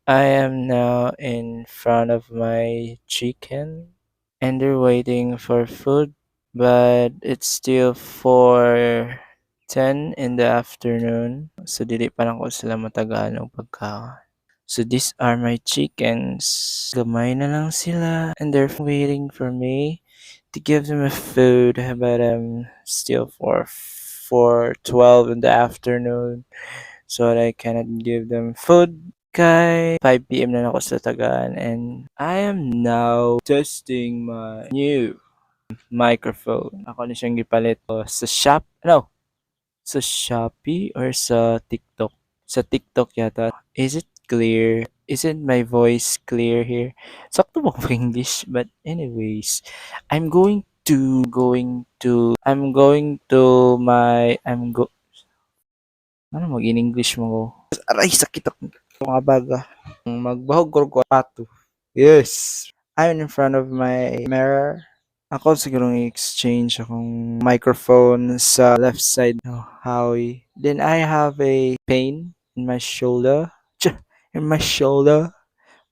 I am now in front of my chicken and they're waiting for food, but it's still 4:10 in the afternoon. So dili pa lang ko sila matagaan og pagkaon. So these are my chickens. Gamay na lang sila and they're waiting for me to give them a food, but still for 4:12 in the afternoon, so I cannot give them food. Kay 5 PM na ako sa Tagaan and I am now testing my new microphone. Ako na siyang gipalit sa sa Shopee or sa TikTok. Sa TikTok yata. Is it clear? Isn't my voice clear here? Sakto ba ko English? But anyways, I'm go ano mag in English mo ko? Aray sakit ako mga baga. Magbahog ko pato. Yes. I'm in front of my mirror. Ako siguro exchange akong microphone sa left side ng Howie. Then I have a pain in my shoulder. In my shoulder.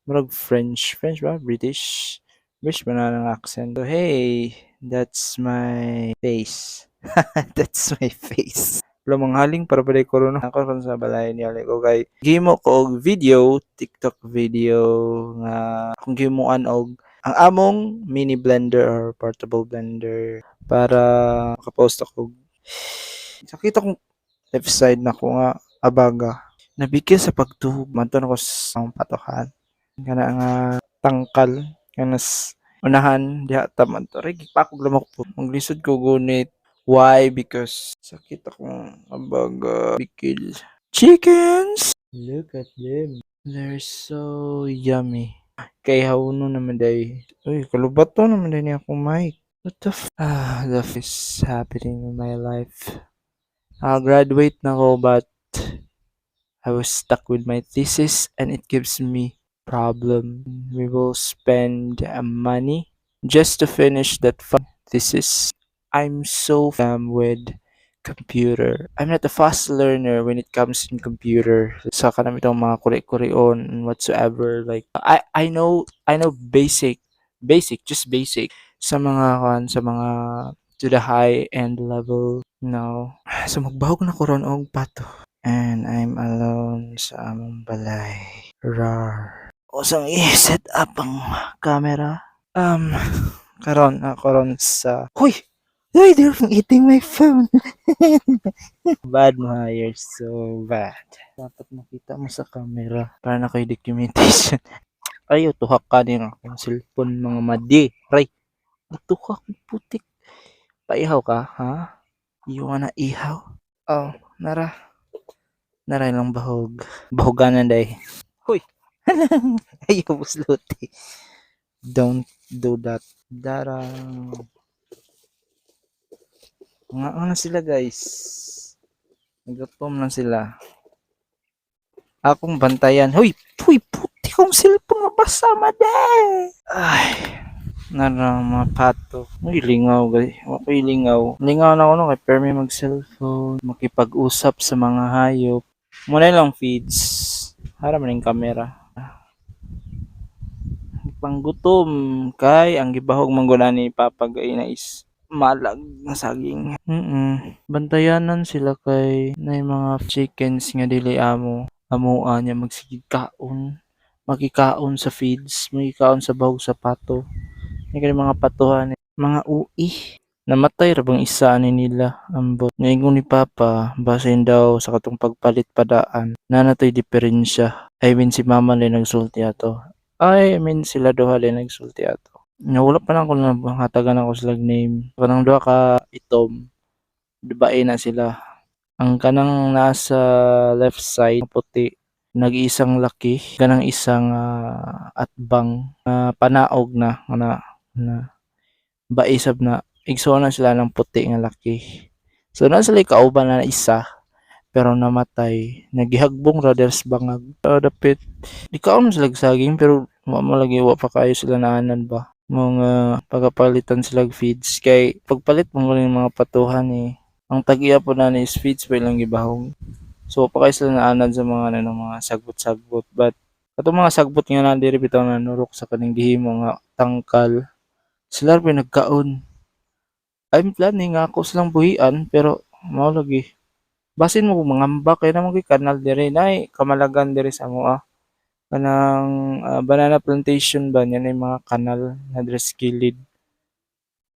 Murag French ba? British. British ba na ng accent? So hey, that's my face. That's my face. Wala manghaling para balay ko ron. Ako ron sa balay niya. Like, okay. Gimo ko og video, TikTok video nga akong gimuan og ang among mini blender or portable blender para makapost ako. Sakita kong left side na ko nga abaga. Nabigyan sa pagtuhog man to ko sa patokan. Kana nga tangkal kanas unahan diha taman to. Ray gipakog lamok po. Maglisod ko gunit. Why? Because sakit akong abaga bikil. Chickens! Look at them. They're so yummy. Kay hauno naman day. Uy, kalubat to naman day niya akong mic. What the the f is happening in my life. I'll graduate na ko but I was stuck with my thesis and it gives me problem. We will spend money just to finish that thesis. I'm so with computer. I'm not a fast learner when it comes in computer. Sa kanami itong mga kuri-kurion and whatsoever. Like I know basic, just basic sa mga to the high end level. No. So magbahog na ko ron og pato. And I'm alone sa among balay. Rar. Usang i-set up ang camera. Karon ako ron sa... Huy! Why they're eating my phone? Bad mga you're so bad. Dapat makita mo sa camera para na kayo documentation. Ayo, tuhak ka din akong cellphone mga madi. Ray, tuhak putik. Paihaw ka, ha? You wanna ihaw? Oh, naray lang bahog. Bahoganan day. Huy! Ayaw busluti. Don't do that. Darang. Nga na sila guys. Nagapom lang sila. Akong bantayan. Huy! Puti kong cellphone mabasa made! Ay. Narang mga pato. Uy, lingaw guys. Okay, lingaw. Lingaw na ako no kay permi mag cellphone. Makipag-usap sa mga hayop. Muna lang feeds. Hara man yung camera. Panggutom kay ang gibahog mangguna ni Papa Gay is malag na saging. Bantayanan sila kay na mga chickens nga dili amuan niya magsigig kaon. Makikaon sa feeds, makikaon sa bahog sa pato. Ni kay mga patuhan, mga ui. Namatay ra bang isa ni nila ambot. Ngayon ni Papa, basin daw sa katong pagpalit padaan. Nanatoy diferensya. I mean si Mama lang nagsulti ato. I mean sila duha din nagsulti ato. Nawala pa lang ko na hatagan ako sila name. Kanang duha ka itom. Dibae na sila. Ang kanang nasa left side puti. Nag-iisang laki. Kanang isang atbang panaog na baisab na igsoon na sila ng puti nga laki. So na sila kauban na isa pero namatay. Nagihagbong brothers bangag. Dapit di kaon sila saging pero malagi wa pa kayo sila naanan ba. Mga pagapalitan sila feeds kay pagpalit mo rin mga patuhan ang tagiya po na is feeds pa ilang gibahong. So pa kayo sila naanan sa mga mga sagbot-sagbot but Katong mga sagbot nga na diri bitaw nanurok sa kaning gihimo nga tangkal. Sila rin nagkaon. I'm planning nga ako silang buhian pero mao lagi. Basin mo kung mangamba kay naman ko'y kanal diri nay kamalagan diri sa amoa. Kanang banana plantation ba niya na mga kanal na diri sa kilid.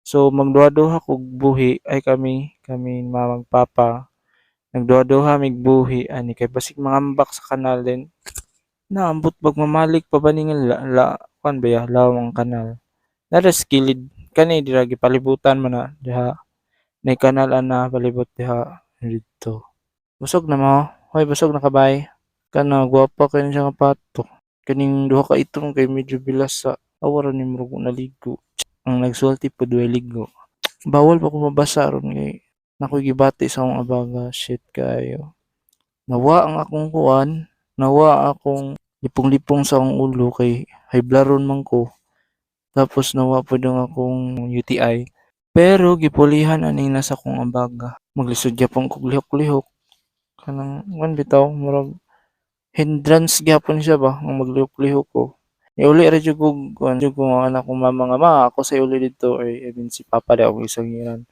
So magduha-duha kog buhi ay kami mamang papa. Nagduha-duha mig buhi ani kay basig mangambak sa kanal din. Naambot bag mamalik pa ba ni nga kuan ba ya lawang kanal. Nara sa kilid kani dira gipalibutan man na diha. Nay kanal ana palibot diha didto. Busog na mo? Hoy busog na ka bay? Kana gwapa kay ni siya nga pato. Kaning duha ka itom kay medyo bilasa. Awa ra ni murag naligo. Ang nagsulti pud way ligo. Bawal pa ko mabasa ron kay nakoy gibati sa akong abaga. Shit kayo. Nawa ang akong kuan, nawa akong lipong-lipong sa akong ulo kay high blaron man ko. Tapos nawa pud ang akong UTI. Pero gipulihan ani na sa akong abaga. Maglisod gyapon kog lihok-lihok. Kanang man bitaw murag hindrance gyapon siya ba ang maglihok-lihok ko. Uli ra jud kog kuan jud ko ang anak kong mama nga, "Ma, ako sa uli dito." Ay I mean si papa daw ang isang ngiran.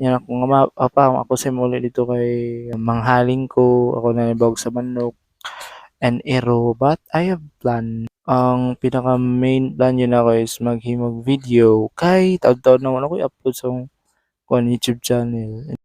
Yan ako nga, "Papa, ako sa uli dito kay manghaling ko, ako nanibawag sa manok and ero, but I have plan." Ang pinaka-main plan yun ako is maghimog video kay taud-taud naman ako'y upload sa akong kuan YouTube channel.